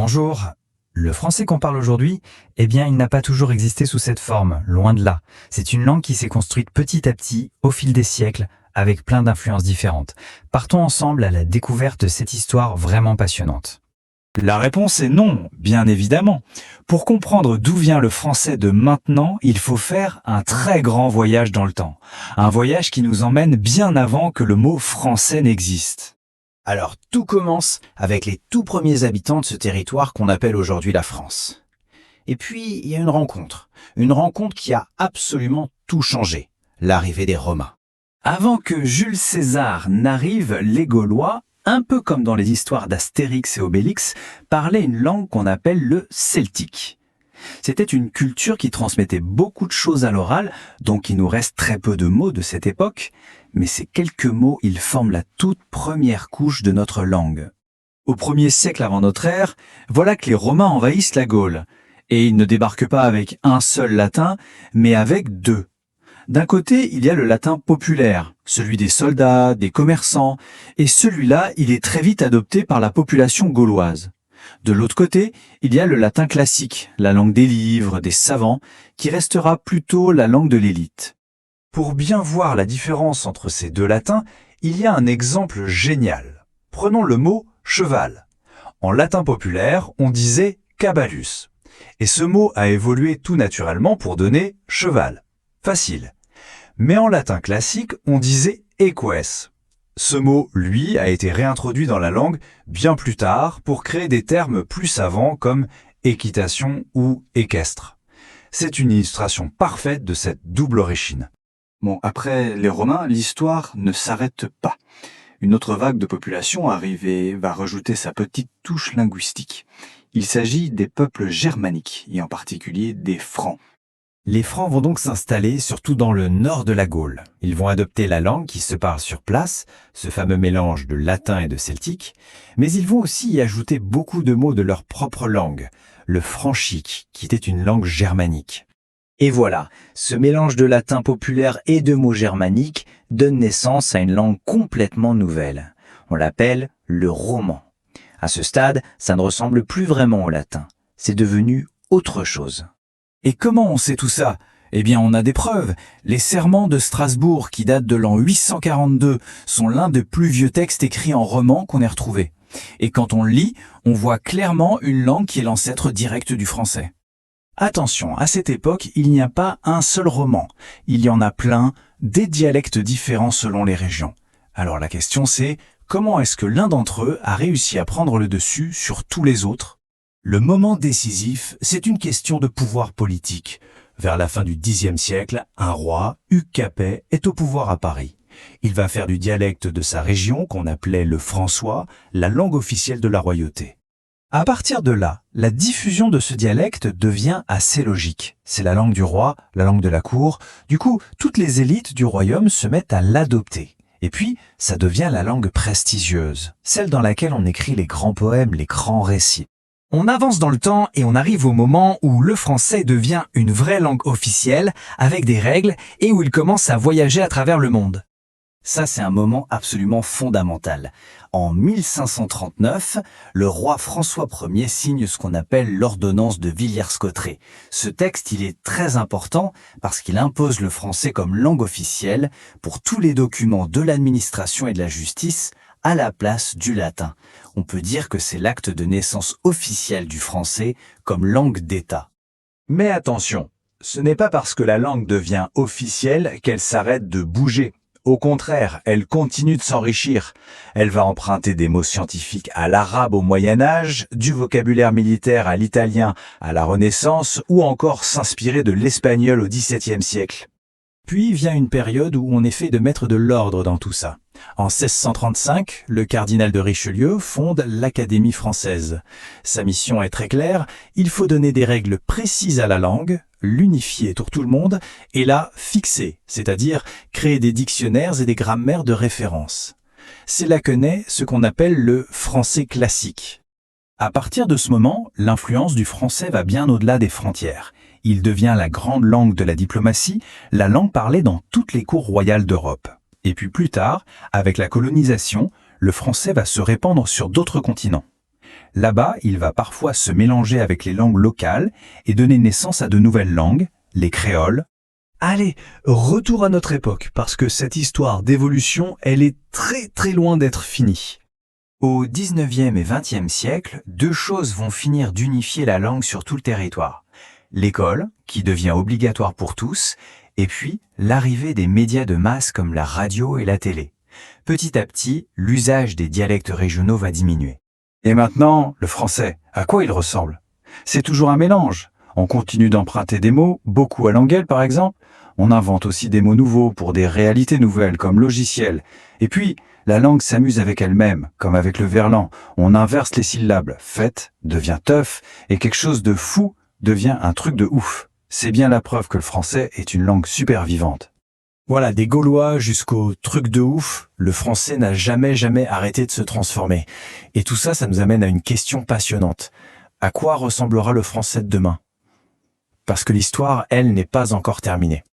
Bonjour. Le français qu'on parle aujourd'hui, il n'a pas toujours existé sous cette forme, loin de là. C'est une langue qui s'est construite petit à petit, au fil des siècles, avec plein d'influences différentes. Partons ensemble à la découverte de cette histoire vraiment passionnante. La réponse est non, bien évidemment. Pour comprendre d'où vient le français de maintenant, il faut faire un très grand voyage dans le temps. Un voyage qui nous emmène bien avant que le mot français n'existe. Alors tout commence avec les tout premiers habitants de ce territoire qu'on appelle aujourd'hui la France. Et puis il y a une rencontre qui a absolument tout changé, l'arrivée des Romains. Avant que Jules César n'arrive, les Gaulois, un peu comme dans les histoires d'Astérix et Obélix, parlaient une langue qu'on appelle le celtique. C'était une culture qui transmettait beaucoup de choses à l'oral, donc il nous reste très peu de mots de cette époque, mais ces quelques mots, ils forment la toute première couche de notre langue. Au 1er siècle avant notre ère, voilà que les Romains envahissent la Gaule, et ils ne débarquent pas avec un seul latin, mais avec deux. D'un côté, il y a le latin populaire, celui des soldats, des commerçants, et celui-là, il est très vite adopté par la population gauloise. De l'autre côté, il y a le latin classique, la langue des livres, des savants, qui restera plutôt la langue de l'élite. Pour bien voir la différence entre ces deux latins, il y a un exemple génial. Prenons le mot cheval. En latin populaire, on disait caballus. Et ce mot a évolué tout naturellement pour donner cheval. Facile. Mais en latin classique, on disait eques. Ce mot, lui, a été réintroduit dans la langue bien plus tard pour créer des termes plus savants comme équitation ou équestre. C'est une illustration parfaite de cette double origine. Bon, après les Romains, l'histoire ne s'arrête pas. Une autre vague de population arrivée va rajouter sa petite touche linguistique. Il s'agit des peuples germaniques, et en particulier des Francs. Les Francs vont donc s'installer surtout dans le nord de la Gaule. Ils vont adopter la langue qui se parle sur place, ce fameux mélange de latin et de celtique, mais ils vont aussi y ajouter beaucoup de mots de leur propre langue, le franchique, qui était une langue germanique. Et voilà, ce mélange de latin populaire et de mots germaniques donne naissance à une langue complètement nouvelle. On l'appelle le roman. À ce stade, ça ne ressemble plus vraiment au latin. C'est devenu autre chose. Et comment on sait tout ça ? Eh bien, on a des preuves. Les Serments de Strasbourg, qui datent de l'an 842, sont l'un des plus vieux textes écrits en roman qu'on ait retrouvé. Et quand on le lit, on voit clairement une langue qui est l'ancêtre direct du français. Attention, à cette époque, il n'y a pas un seul roman. Il y en a plein, des dialectes différents selon les régions. Alors la question c'est, comment est-ce que l'un d'entre eux a réussi à prendre le dessus sur tous les autres ? Le moment décisif, c'est une question de pouvoir politique. Vers la fin du Xe siècle, un roi, Hugues Capet, est au pouvoir à Paris. Il va faire du dialecte de sa région, qu'on appelait le françois, la langue officielle de la royauté. À partir de là, la diffusion de ce dialecte devient assez logique. C'est la langue du roi, la langue de la cour. Du coup, toutes les élites du royaume se mettent à l'adopter. Et puis, ça devient la langue prestigieuse, celle dans laquelle on écrit les grands poèmes, les grands récits. On avance dans le temps et on arrive au moment où le français devient une vraie langue officielle, avec des règles, et où il commence à voyager à travers le monde. Ça, c'est un moment absolument fondamental. En 1539, le roi François Ier signe ce qu'on appelle l'ordonnance de Villers-Cotterêts. Ce texte, il est très important parce qu'il impose le français comme langue officielle pour tous les documents de l'administration et de la justice à la place du latin. On peut dire que c'est l'acte de naissance officiel du français comme langue d'État. Mais attention, ce n'est pas parce que la langue devient officielle qu'elle s'arrête de bouger. Au contraire, elle continue de s'enrichir. Elle va emprunter des mots scientifiques à l'arabe au Moyen-Âge, du vocabulaire militaire à l'italien à la Renaissance, ou encore s'inspirer de l'espagnol au XVIIe siècle. Puis vient une période où on essaie de mettre de l'ordre dans tout ça. En 1635, le cardinal de Richelieu fonde l'Académie française. Sa mission est très claire, il faut donner des règles précises à la langue, l'unifier pour tout le monde, et la fixer, c'est-à-dire créer des dictionnaires et des grammaires de référence. C'est là que naît ce qu'on appelle le français classique. À partir de ce moment, l'influence du français va bien au-delà des frontières. Il devient la grande langue de la diplomatie, la langue parlée dans toutes les cours royales d'Europe. Et puis plus tard, avec la colonisation, le français va se répandre sur d'autres continents. Là-bas, il va parfois se mélanger avec les langues locales et donner naissance à de nouvelles langues, les créoles. Allez, retour à notre époque, parce que cette histoire d'évolution, elle est très loin d'être finie. Au 19e et 20e siècle, deux choses vont finir d'unifier la langue sur tout le territoire. L'école, qui devient obligatoire pour tous, et puis l'arrivée des médias de masse comme la radio et la télé. Petit à petit, l'usage des dialectes régionaux va diminuer. Et maintenant, le français, à quoi il ressemble? C'est toujours un mélange. On continue d'emprunter des mots, beaucoup à Languel par exemple. On invente aussi des mots nouveaux pour des réalités nouvelles comme logiciel. Et puis, la langue s'amuse avec elle-même, comme avec le verlan. On inverse les syllabes. Fait devient teuf et quelque chose de fou devient un truc de ouf. C'est bien la preuve que le français est une langue super vivante. Voilà, des Gaulois jusqu'au truc de ouf, le français n'a jamais arrêté de se transformer. Et tout ça, ça nous amène à une question passionnante. À quoi ressemblera le français de demain? Parce que l'histoire, elle, n'est pas encore terminée.